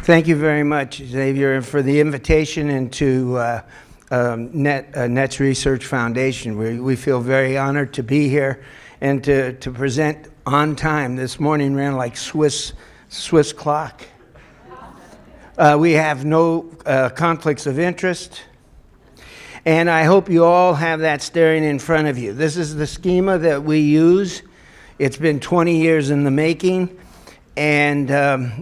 Thank you very much, Xavier, for the invitation into NETS Research Foundation. We feel very honored to be here and to present on time. This morning ran like Swiss clock. We have no conflicts of interest, and I hope you all have that staring in front of you. This is the schema that we use. It's been 20 years in the making, and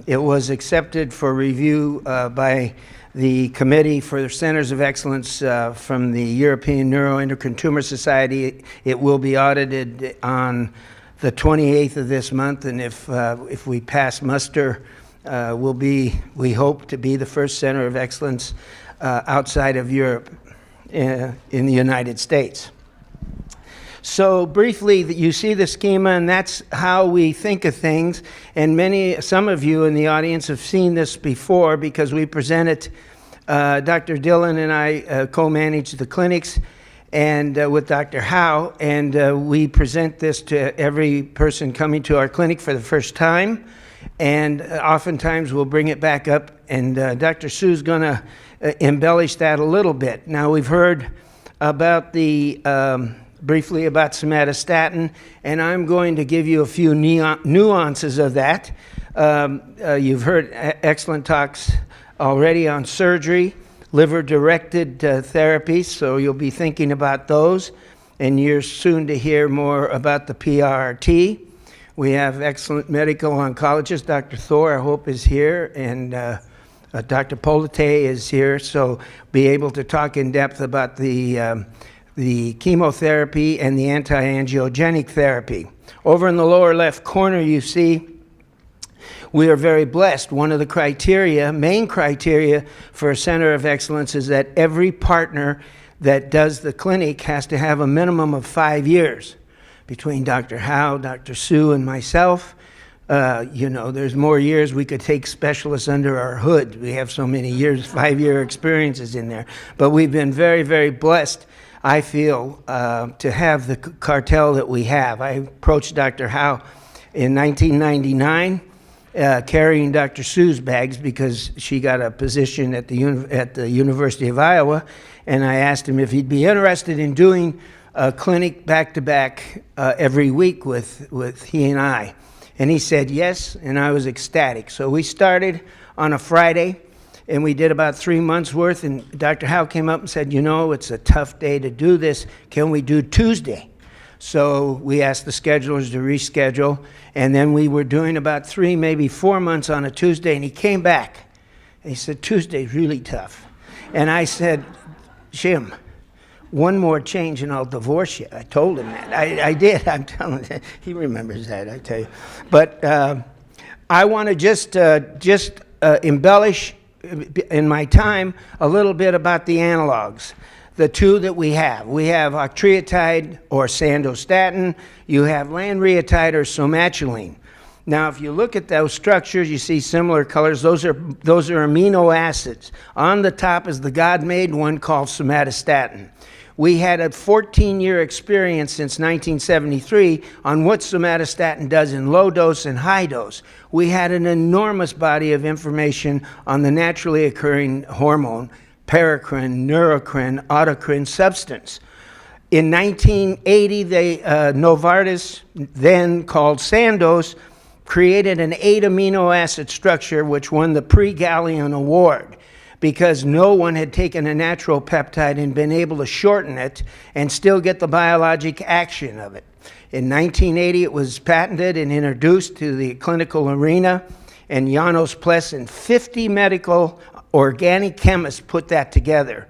it was accepted for review by the Committee for the Centers of Excellence from the European Neuroendocrine Tumor Society. It will be audited on the 28th of this month, and if we pass muster, we hope to be the first center of excellence outside of Europe in the United States. So briefly, you see the schema, and that's how we think of things. And some of you in the audience have seen this before because we presented, Dr. Dillon and I co-manage the clinics and with Dr. Howe, and we present this to every person coming to our clinic for the first time. And oftentimes we'll bring it back up, and Dr. Sue's going to embellish that a little bit. Now, we've heard about briefly about somatostatin, and I'm going to give you a few nuances of that. You've heard excellent talks already on surgery, liver-directed therapies, so you'll be thinking about those, and you're soon to hear more about the PRRT. We have excellent medical oncologist, Dr. Thor, I hope is here, and Dr. Polite is here, so be able to talk in depth about the chemotherapy and the anti-angiogenic therapy. Over in the lower left corner, you see we are very blessed. One of the main criteria for a center of excellence is that every partner that does the clinic has to have a minimum of 5 years. Between Dr. Howe, Dr. Sue, and myself, there's more years we could take specialists under our hood. We have so many years, 5-year experiences in there. But we've been very, very blessed, I feel, to have the cartel that we have. I approached Dr. Howe in 1999, carrying Dr. Sue's bags because she got a position at the University of Iowa, and I asked him if he'd be interested in doing a clinic back-to-back every week with he and I. And he said yes, and I was ecstatic. So we started on a Friday, and we did about 3 months worth, and Dr. Howe came up and said, it's a tough day to do this. Can we do Tuesday? So we asked the schedulers to reschedule, and then we were doing about 3, maybe 4 months on a Tuesday, and he came back. And he said, Tuesday's really tough. And I said, Jim, one more change and I'll divorce you. I told him that. I did. I'm telling you. He remembers that, I tell you. But I want to just embellish in my time a little bit about the analogs. The two that we have. We have Octreotide or Sandostatin. You have Lanreotide or Somatuline. Now, if you look at those structures, you see similar colors. Those are amino acids. On the top is the God-made one called somatostatin. We had a 14-year experience since 1973 on what somatostatin does in low dose and high dose. We had an enormous body of information on the naturally occurring hormone, paracrine, neurocrine, autocrine substance. In 1980, Novartis, then called Sandoz, created an 8 amino acid structure which won the Pre-Gallion Award, because no one had taken a natural peptide and been able to shorten it and still get the biologic action of it. In 1980, it was patented and introduced to the clinical arena, and Janos Pless and 50 medical organic chemists put that together.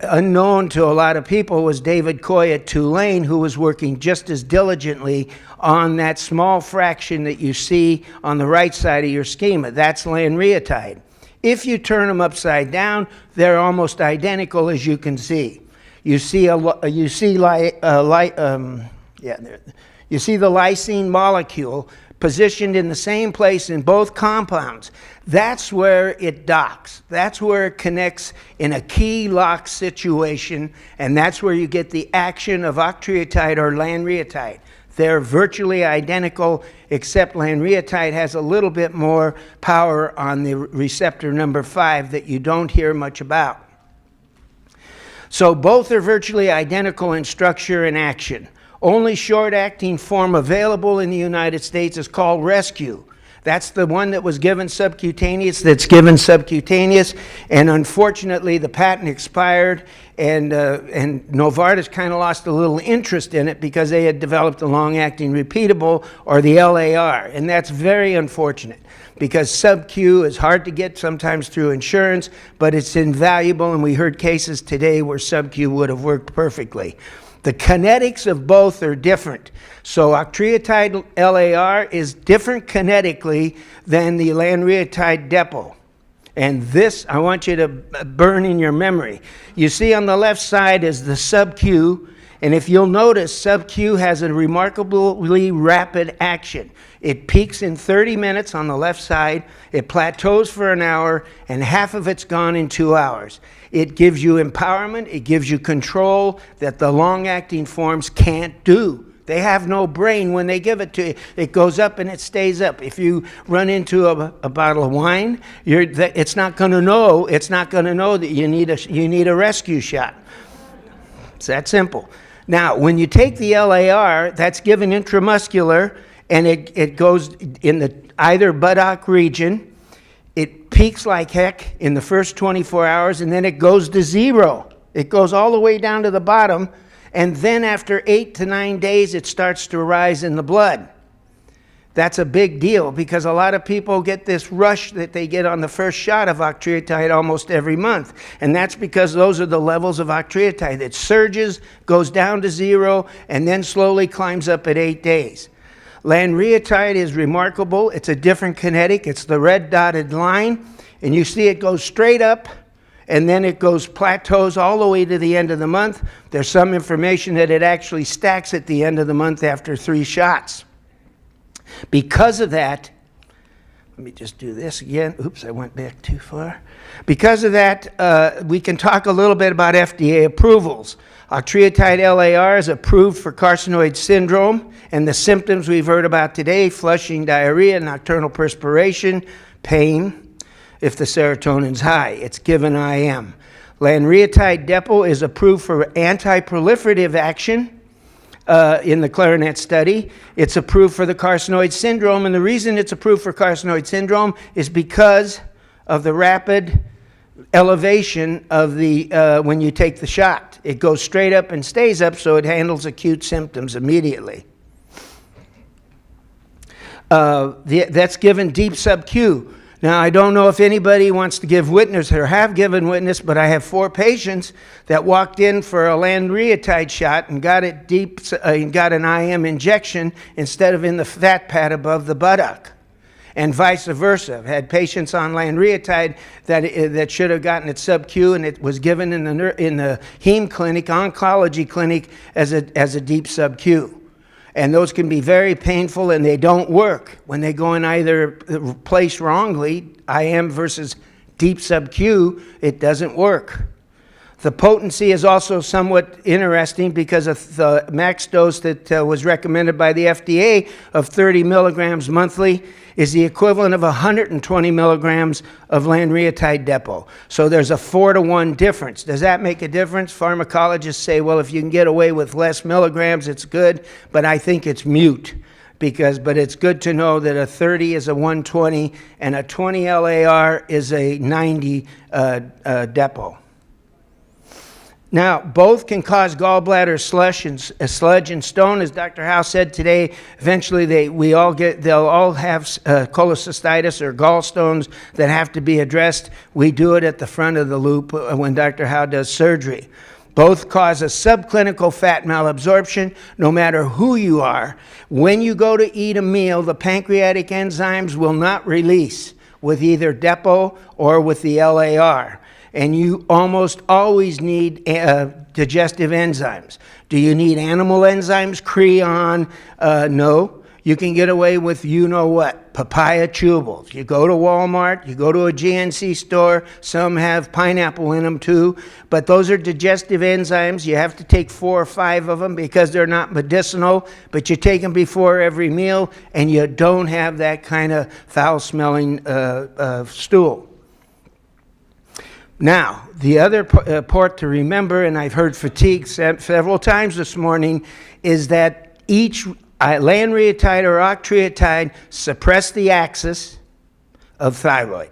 Unknown to a lot of people was David Coy at Tulane, who was working just as diligently on that small fraction that you see on the right side of your schema. That's Lanreotide. If you turn them upside down, they're almost identical, as you can see. You see the lysine molecule positioned in the same place in both compounds. That's where it docks. That's where it connects in a key lock situation, and that's where you get the action of Octreotide or Lanreotide. They're virtually identical, except Lanreotide has a little bit more power on the receptor number 5 that you don't hear much about. So both are virtually identical in structure and action. Only short-acting form available in the United States is called Rescue. That's the one that was given subcutaneous, and unfortunately the patent expired, and Novartis kind of lost a little interest in it because they had developed the long-acting repeatable, or the LAR, and that's very unfortunate because sub-Q is hard to get sometimes through insurance, but it's invaluable, and we heard cases today where sub-Q would have worked perfectly. The kinetics of both are different. So Octreotide LAR is different kinetically than the Lanreotide depot. And this, I want you to burn in your memory. You see on the left side is the sub-Q, and if you'll notice, sub-Q has a remarkably rapid action. It peaks in 30 minutes on the left side, it plateaus for an hour, and half of it's gone in 2 hours. It gives you empowerment, it gives you control that the long-acting forms can't do. They have no brain when they give it to you. It goes up and it stays up. If you run into a bottle of wine, it's not going to know that you need a rescue shot. It's that simple. Now, when you take the LAR, that's given intramuscular, and it goes in the either buttock region. It peaks like heck in the first 24 hours, and then it goes to zero. It goes all the way down to the bottom, and then after 8 to 9 days, it starts to rise in the blood. That's a big deal because a lot of people get this rush that they get on the first shot of Octreotide almost every month. And that's because those are the levels of Octreotide. It surges, goes down to zero, and then slowly climbs up at 8 days. Lanreotide is remarkable. It's a different kinetic. It's the red dotted line. And you see it goes straight up, and then it goes plateaus all the way to the end of the month. There's some information that it actually stacks at the end of the month after 3 shots. Because of that, let me just do this again. Oops, I went back too far. Because of that, we can talk a little bit about FDA approvals. Octreotide LAR is approved for carcinoid syndrome, and the symptoms we've heard about today: flushing, diarrhea, nocturnal perspiration, pain, if the serotonin's high. It's given IM. Lanreotide depot is approved for anti-proliferative action in the Clarinet study. It's approved for the carcinoid syndrome, and the reason it's approved for carcinoid syndrome is because of the rapid elevation of the when you take the shot. It goes straight up and stays up, so it handles acute symptoms immediately. That's given deep sub-Q. Now, I don't know if anybody wants to give witness or have given witness, but I have 4 patients that walked in for a Lanreotide shot and got it deep, got an IM injection instead of in the fat pad above the buttock, and vice versa. I've had patients on Lanreotide that should have gotten it sub-Q, and it was given in the heme clinic, oncology clinic, as a deep sub-Q. And those can be very painful, and they don't work. When they go in either place wrongly, IM versus deep sub-Q, it doesn't work. The potency is also somewhat interesting because of the max dose that was recommended by the FDA of 30 milligrams monthly is the equivalent of 120 milligrams of Lanreotide depot. So there's a 4-to-1 difference. Does that make a difference? Pharmacologists say, well, if you can get away with less milligrams, it's good, but I think it's mute. But it's good to know that a 30 is a 120 and a 20 LAR is a 90 depot. Now, both can cause gallbladder sludge and stone, as Dr. Howe said today. Eventually, they'll all have cholecystitis or gallstones that have to be addressed. We do it at the front of the loop when Dr. Howe does surgery. Both cause a subclinical fat malabsorption, no matter who you are. When you go to eat a meal, the pancreatic enzymes will not release with either depot or with the LAR. And you almost always need digestive enzymes. Do you need animal enzymes? Creon? No. You can get away with you-know-what, papaya chewables. You go to Walmart, you go to a GNC store, some have pineapple in them too, but those are digestive enzymes. You have to take 4 or 5 of them because they're not medicinal, but you take them before every meal, and you don't have that kind of foul-smelling stool. Now, the other part to remember, and I've heard fatigue several times this morning, is that each Lanreotide or Octreotide suppress the axis of thyroid.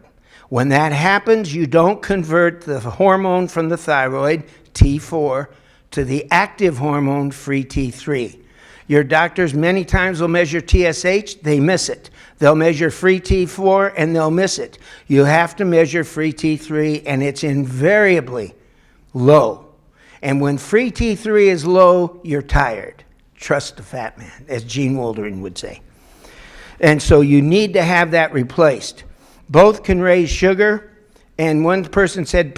When that happens, you don't convert the hormone from the thyroid, T4, to the active hormone, free T3. Your doctors many times will measure TSH, they miss it. They'll measure free T4 and they'll miss it. You have to measure free T3 and it's invariably low. And when free T3 is low, you're tired. Trust the fat man, as Gene Woldering would say. And so you need to have that replaced. Both can raise sugar, and one person said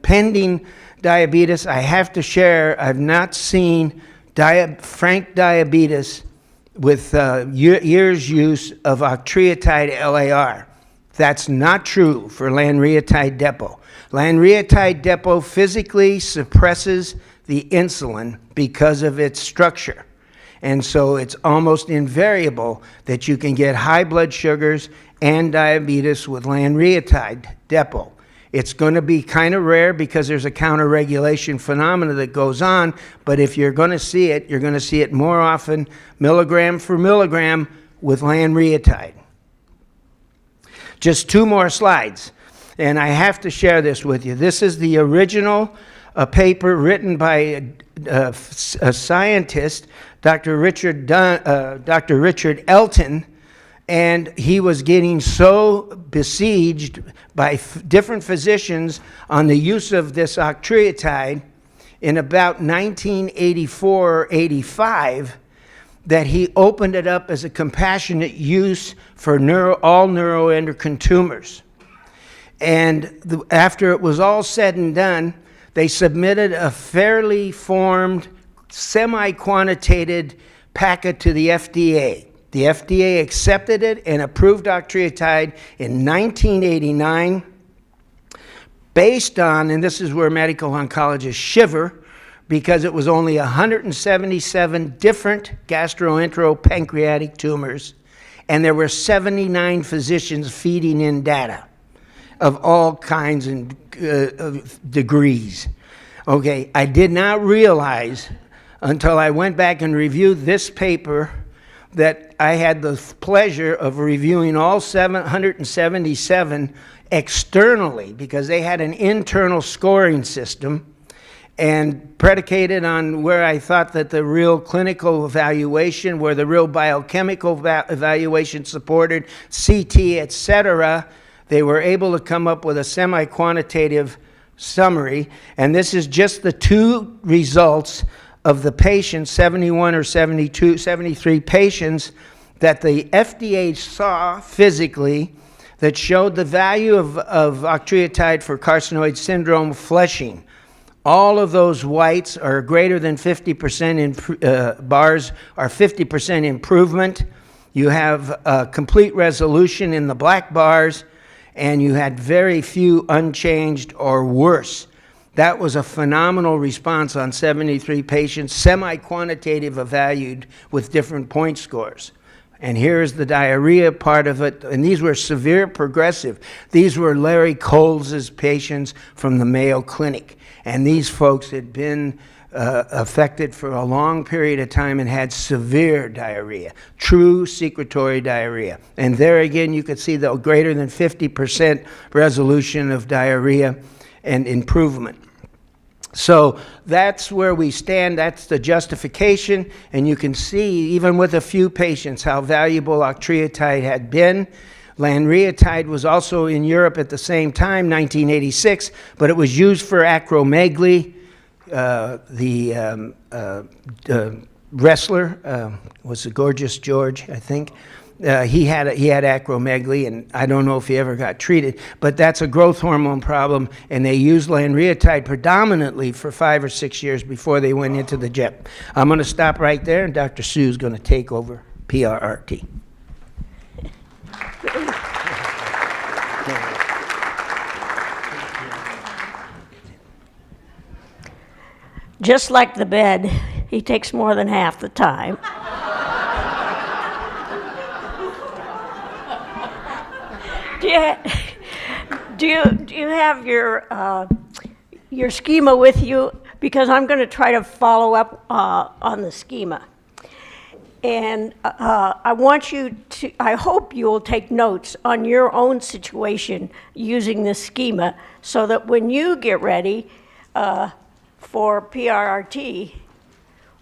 pending diabetes. I have to share, I've not seen frank diabetes with years use of Octreotide LAR. That's not true for Lanreotide depot. Lanreotide depot physically suppresses the insulin because of its structure. And so it's almost invariable that you can get high blood sugars and diabetes with Lanreotide depot. It's going to be kind of rare because there's a counter-regulation phenomena that goes on, but if you're going to see it, you're going to see it more often, milligram for milligram, with Lanreotide. Just 2 more slides, and I have to share this with you. This is the original paper written by a scientist, Dr. Richard Elton, and he was getting so besieged by different physicians on the use of this Octreotide in about 1984 or 85 that he opened it up as a compassionate use for all neuroendocrine tumors. And after it was all said and done, they submitted a fairly formed, semi-quantitated packet to the FDA. The FDA accepted it and approved Octreotide in 1989 based on, and this is where medical oncologists shiver, because it was only 177 different gastroenteropancreatic tumors, and there were 79 physicians feeding in data of all kinds and degrees. Okay, I did not realize until I went back and reviewed this paper that I had the pleasure of reviewing all 777 externally, because they had an internal scoring system and predicated on where I thought that the real clinical evaluation, where the real biochemical evaluation supported, CT, etc., they were able to come up with a semi-quantitative summary. And this is just the 2 results of the patients, 71 or 72, 73 patients that the FDA saw physically that showed the value of Octreotide for carcinoid syndrome fleshing. All of those whites are greater than 50%, bars are 50% improvement. You have complete resolution in the black bars, and you had very few unchanged or worse. That was a phenomenal response on 73 patients, semi-quantitative evaluated with different point scores. And here's the diarrhea part of it, and these were severe progressive. These were Larry Coles' patients from the Mayo Clinic, and these folks had been affected for a long period of time and had severe diarrhea, true secretory diarrhea. And there again, you could see the greater than 50% resolution of diarrhea and improvement. So that's where we stand. That's the justification. And you can see, even with a few patients, how valuable Octreotide had been. Lanreotide was also in Europe at the same time, 1986, but it was used for acromegaly. The wrestler was Gorgeous George, I think. He had acromegaly, and I don't know if he ever got treated, but that's a growth hormone problem, and they used Lanreotide predominantly for 5 or 6 years before they went into the JEP. I'm going to stop right there, and Dr. Sue's going to take over. PRRT. Just like the bed, he takes more than half the time. Do you have your schema with you? Because I'm going to try to follow up on the schema. And I want you to, I hope you will take notes on your own situation using this schema so that when you get ready for PRRT,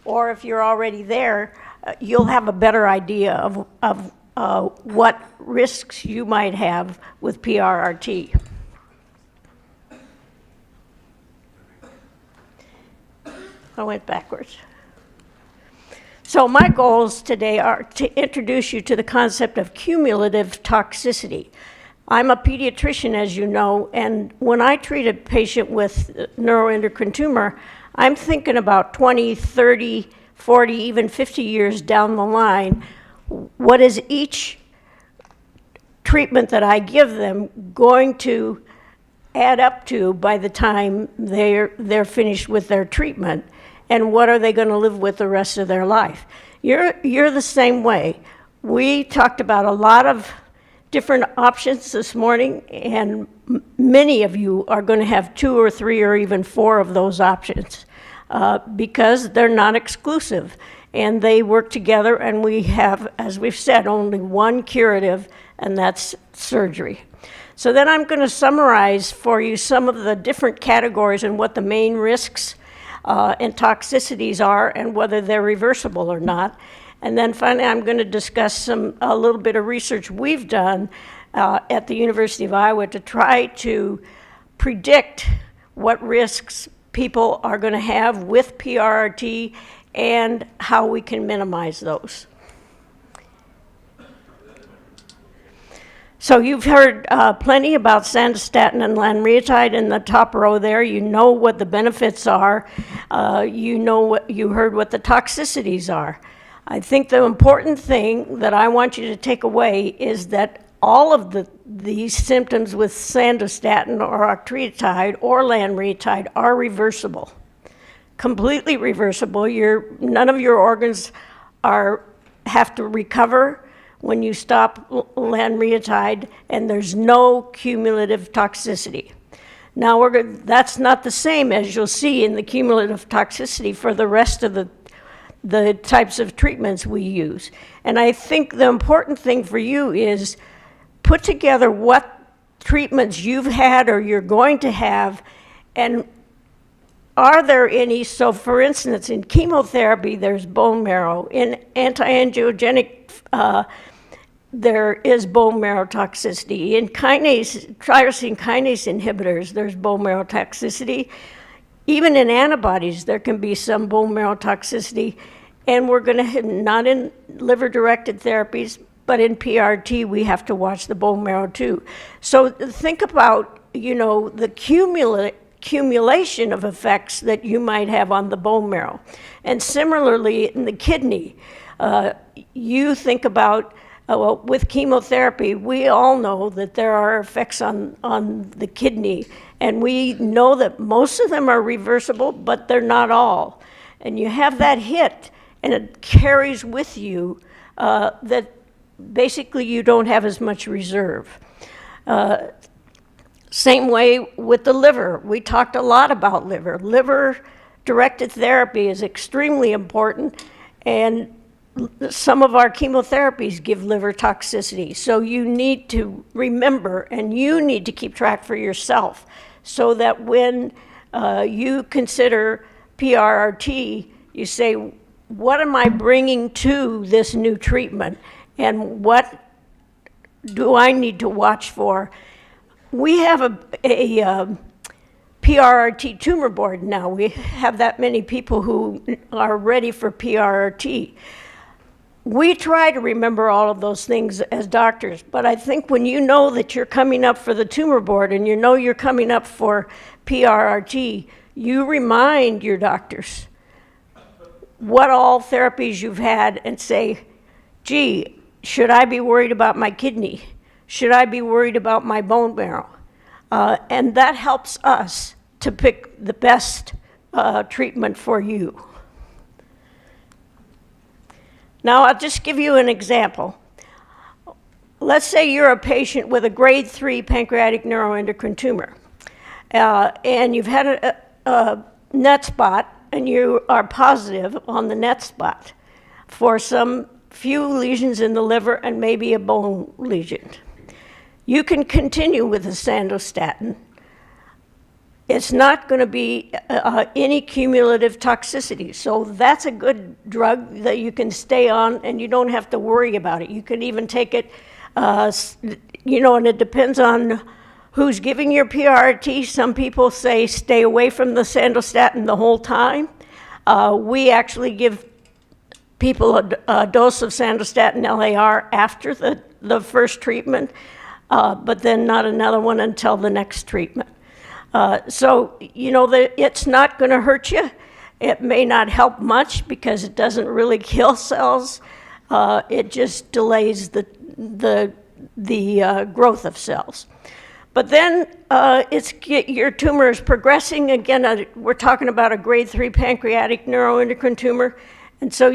or if you're already there, you'll have a better idea of what risks you might have with PRRT. I went backwards. So my goals today are to introduce you to the concept of cumulative toxicity. I'm a pediatrician, as you know, and when I treat a patient with neuroendocrine tumor, I'm thinking about 20, 30, 40, even 50 years down the line. What is each treatment that I give them going to add up to by the time they're finished with their treatment? And what are they going to live with the rest of their life? You're the same way. We talked about a lot of different options this morning, and many of you are going to have 2 or 3 or even 4 of those options because they're not exclusive and they work together, and we have, as we've said, only one curative, and that's surgery. So then I'm going to summarize for you some of the different categories and what the main risks and toxicities are and whether they're reversible or not. And then finally, I'm going to discuss a little bit of research we've done at the University of Iowa to try to predict what risks people are going to have with PRRT and how we can minimize those. So you've heard plenty about sandostatin and Lanreotide in the top row there. You know what the benefits are. You heard what the toxicities are. I think the important thing that I want you to take away is that all of these symptoms with sandostatin or octreotide or Lanreotide are reversible, completely reversible. None of your organs have to recover when you stop Lanreotide, and there's no cumulative toxicity. Now, that's not the same as you'll see in the cumulative toxicity for the rest of the types of treatments we use. And I think the important thing for you is put together what treatments you've had or you're going to have, and are there any? So for instance, in chemotherapy, there's bone marrow. In anti-angiogenic, there is bone marrow toxicity. In tyrosine kinase inhibitors, there's bone marrow toxicity. Even in antibodies, there can be some bone marrow toxicity. And we're going to, not in liver-directed therapies, but in PRRT, we have to watch the bone marrow too. So think about, the accumulation of effects that you might have on the bone marrow. And similarly, in the kidney, you think about, with chemotherapy, we all know that there are effects on the kidney, and we know that most of them are reversible, but they're not all. And you have that hit, and it carries with you that basically you don't have as much reserve. Same way with the liver. We talked a lot about liver. Liver-directed therapy is extremely important, and some of our chemotherapies give liver toxicity. So you need to remember, and you need to keep track for yourself, so that when you consider PRRT, you say, what am I bringing to this new treatment, and what do I need to watch for? We have a PRRT tumor board now. We have that many people who are ready for PRRT. We try to remember all of those things as doctors, but I think when you know that you're coming up for the tumor board and you know you're coming up for PRRT, you remind your doctors what all therapies you've had and say, gee, should I be worried about my kidney? Should I be worried about my bone marrow? And that helps us to pick the best treatment for you. Now, I'll just give you an example. Let's say you're a patient with a grade 3 pancreatic neuroendocrine tumor, and you've had a NET spot, and you are positive on the NET spot for some few lesions in the liver and maybe a bone lesion. You can continue with the sandostatin. It's not going to be any cumulative toxicity. So that's a good drug that you can stay on and you don't have to worry about it. You can even take it, you know, and it depends on who's giving your PRRT. Some people say stay away from the sandostatin the whole time. We actually give people a dose of sandostatin LAR after the first treatment, but then not another one until the next treatment. So, you know, it's not going to hurt you. It may not help much because it doesn't really kill cells. It just delays the growth of cells. But then your tumor is progressing. Again, we're talking about a grade 3 pancreatic neuroendocrine tumor. And so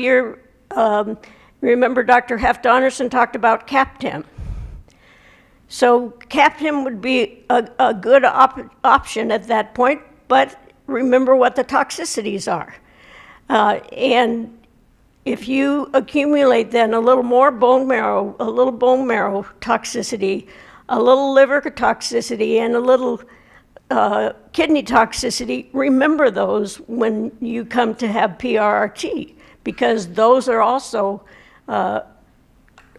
remember Dr. Heft-Donerson talked about CAPTEM. So CAPTEM would be a good option at that point, but remember what the toxicities are. And if you accumulate then a little more bone marrow, a little bone marrow toxicity, a little liver toxicity, and a little kidney toxicity, remember those when you come to have PRRT, because those are also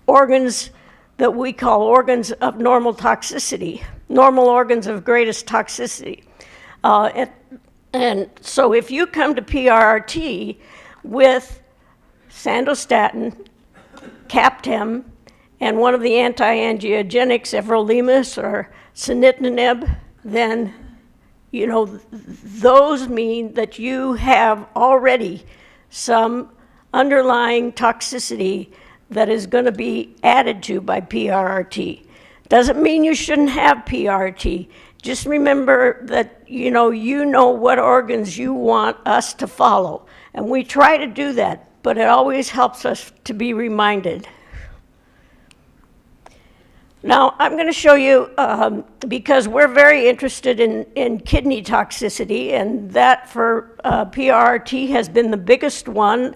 organs that we call organs of normal toxicity, normal organs of greatest toxicity. And so if you come to PRRT with sandostatin, CAPTEM, and one of the anti-angiogenics, everolimus or sunitinib, then, you know, those mean that you have already some underlying toxicity that is going to be added to by PRRT. Doesn't mean you shouldn't have PRRT. Just remember that you know what organs you want us to follow. And we try to do that, but it always helps us to be reminded. Now, I'm going to show you, because we're very interested in kidney toxicity, and that for PRRT has been the biggest one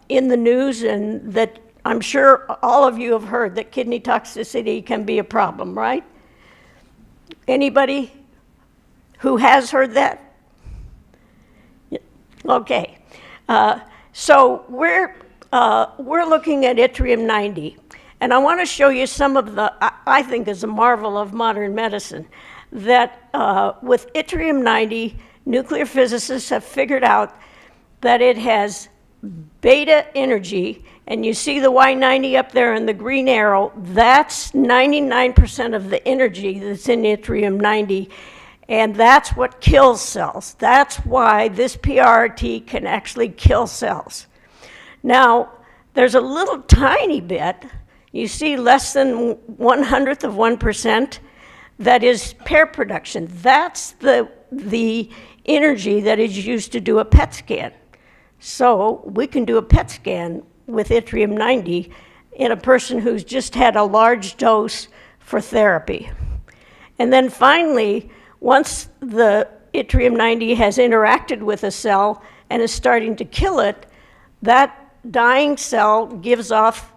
in the news, and that I'm sure all of you have heard that kidney toxicity can be a problem, right? Anybody who has heard that? Okay. So we're looking at yttrium-90. And I want to show you some of I think is a marvel of modern medicine, that with yttrium-90, nuclear physicists have figured out that it has beta energy, and you see the Y90 up there in the green arrow, that's 99% of the energy that's in yttrium-90, and that's what kills cells. That's why this PRRT can actually kill cells. Now, there's a little tiny bit, you see less than 1/100th of 1%, that is pair production. That's the energy that is used to do a PET scan. So we can do a PET scan with yttrium-90 in a person who's just had a large dose for therapy. And then finally, once the yttrium-90 has interacted with a cell and is starting to kill it, that dying cell gives off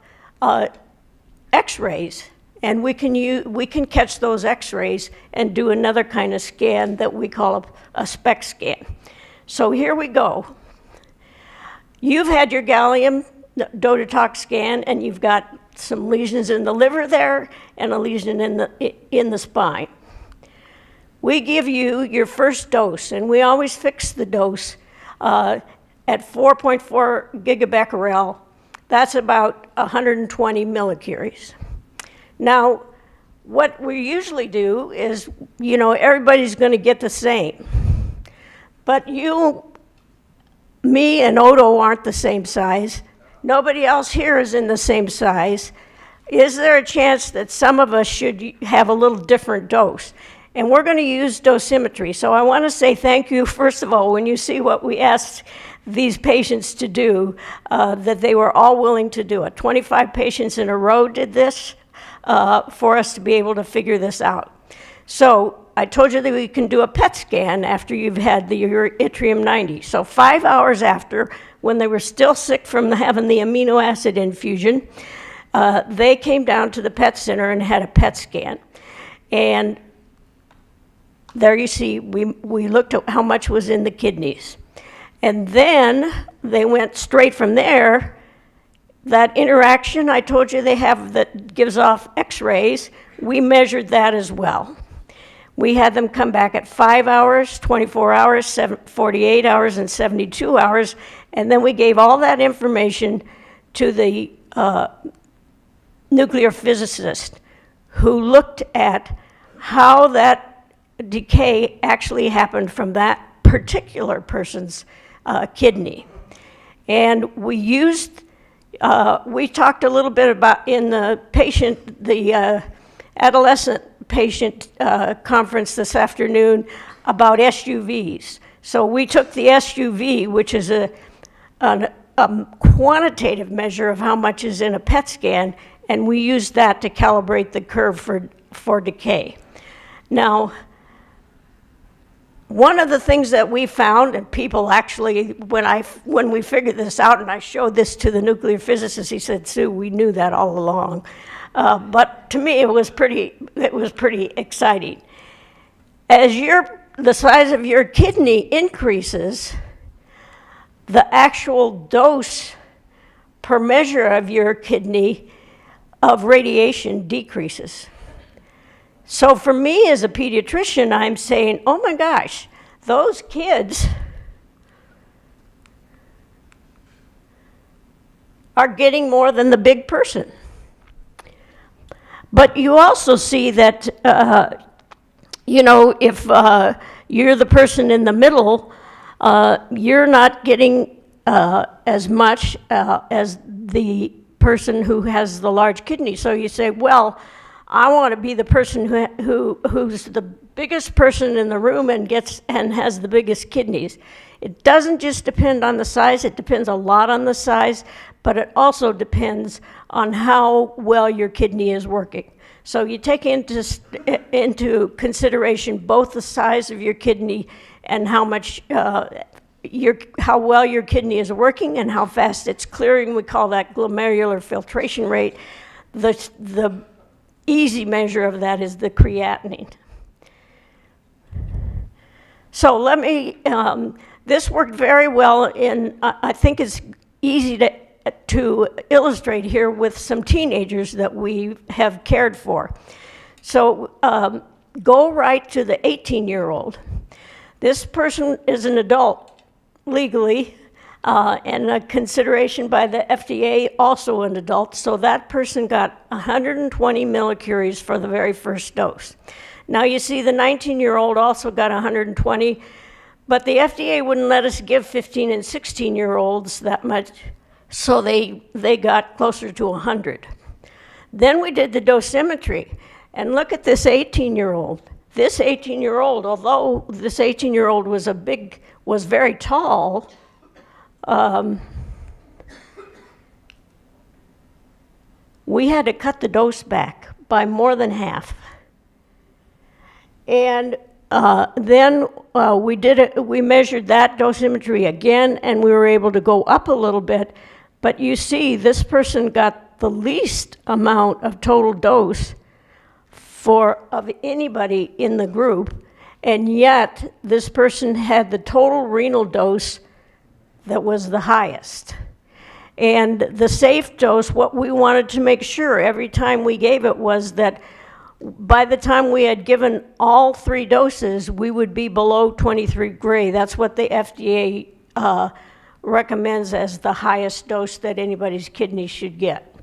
X-rays, and we can catch those X-rays and do another kind of scan that we call a SPECT scan. So here we go. You've had your gallium dototox scan, and you've got some lesions in the liver there and a lesion in the spine. We give you your first dose, and we always fix the dose at 4.4 gigabecquerel. That's about 120 millicuries. Now, what we usually do is, everybody's going to get the same. But me and Odo aren't the same size. Nobody else here is in the same size. Is there a chance that some of us should have a little different dose? And we're going to use dosimetry. So I want to say thank you, first of all, when you see what we asked these patients to do, that they were all willing to do it. 25 patients in a row did this for us to be able to figure this out. So I told you that we can do a PET scan after you've had your yttrium 90. So 5 hours after, when they were still sick from having the amino acid infusion, they came down to the PET center and had a PET scan. And there you see, we looked at how much was in the kidneys. And then they went straight from there. That interaction I told you they have that gives off x-rays, we measured that as well. We had them come back at 5 hours, 24 hours, 48 hours, and 72 hours, and then we gave all that information to the nuclear physicist who looked at how that decay actually happened from that particular person's kidney. And we used, we talked a little bit about in the patient, the adolescent patient conference this afternoon about SUVs. So we took the SUV, which is a quantitative measure of how much is in a PET scan, and we used that to calibrate the curve for decay. Now, one of the things that we found, and people actually, when we figured this out and I showed this to the nuclear physicist, he said, "Sue, we knew that all along." But to me, it was pretty exciting. As the size of your kidney increases, the actual dose per measure of your kidney of radiation decreases. So for me as a pediatrician, I'm saying, oh my gosh, those kids are getting more than the big person. But you also see that, if you're the person in the middle, you're not getting as much as the person who has the large kidney. So you say, well, I want to be the person who's the biggest person in the room and has the biggest kidneys. It doesn't just depend on the size, it depends a lot on the size, but it also depends on how well your kidney is working. So you take into consideration both the size of your kidney and how much how well your kidney is working and how fast it's clearing. We call that glomerular filtration rate. The easy measure of that is the creatinine. So let me, this worked very well I think it's easy to illustrate here with some teenagers that we have cared for. So go right to the 18-year-old. This person is an adult legally, and a consideration by the FDA, also an adult, so that person got 120 millicuries for the very first dose. Now you see the 19-year-old also got 120, but the FDA wouldn't let us give 15 and 16-year-olds that much, so they got closer to 100. Then we did the dosimetry, and look at this 18-year-old. This 18-year-old, although this 18-year-old was very tall, we had to cut the dose back by more than half. And then we measured that dosimetry again, and we were able to go up a little bit. But you see, this person got the least amount of total dose of anybody in the group, and yet this person had the total renal dose that was the highest. And the safe dose, what we wanted to make sure every time we gave it was that by the time we had given all 3 doses, we would be below 23 gray. That's what the FDA recommends as the highest dose that anybody's kidney should get.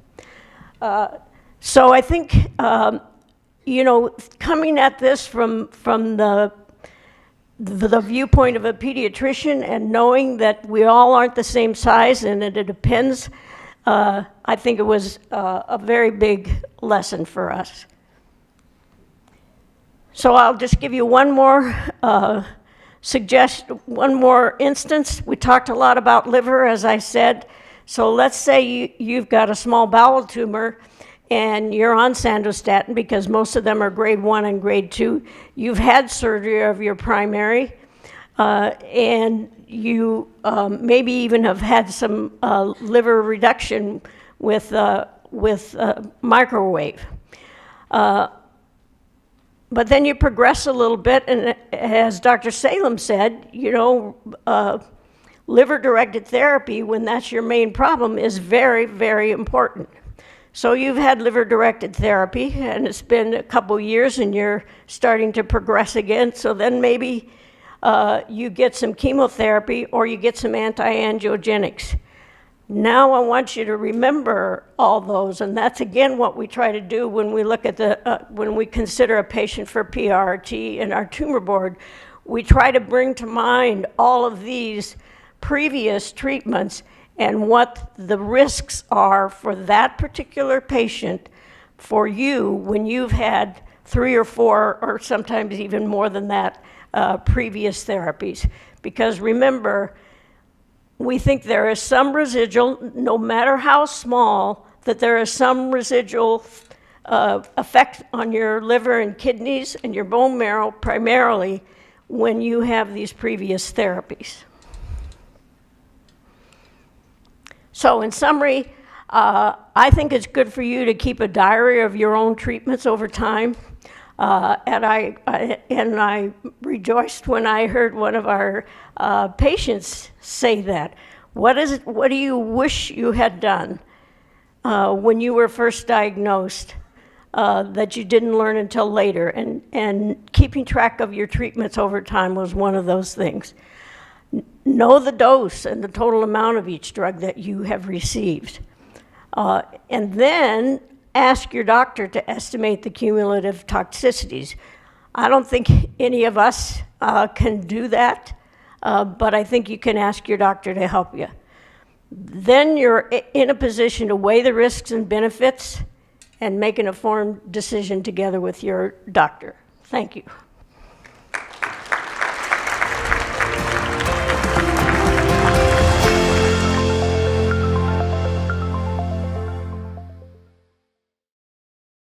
So I think, coming at this from the viewpoint of a pediatrician and knowing that we all aren't the same size and that it depends I think it was a very big lesson for us. So I'll just give you one more one more instance. We talked a lot about liver, as I said. So let's say you've got a small bowel tumor and you're on sandostatin, because most of them are grade 1 and grade 2. You've had surgery of your primary, and you maybe even have had some liver reduction with microwave. But then you progress a little bit, and as Dr. Salem said, liver-directed therapy, when that's your main problem, is very, very important. So you've had liver-directed therapy, and it's been a couple years, and you're starting to progress again. So then maybe you get some chemotherapy, or you get some anti-angiogenics. Now I want you to remember all those, and that's again what we try to do when we look at when we consider a patient for PRRT in our tumor board. We try to bring to mind all of these previous treatments and what the risks are for that particular patient for you when you've had 3 or 4 or sometimes even more than that previous therapies. Because remember, we think there is some residual, no matter how small, that there is some residual effect on your liver and kidneys and your bone marrow primarily when you have these previous therapies. So in summary, I think it's good for you to keep a diary of your own treatments over time. And I rejoiced when I heard one of our patients say that. What do you wish you had done when you were first diagnosed that you didn't learn until later? And keeping track of your treatments over time was one of those things. Know the dose and the total amount of each drug that you have received. And then ask your doctor to estimate the cumulative toxicities. I don't think any of us can do that, but I think you can ask your doctor to help you. Then you're in a position to weigh the risks and benefits and make an informed decision together with your doctor. Thank you.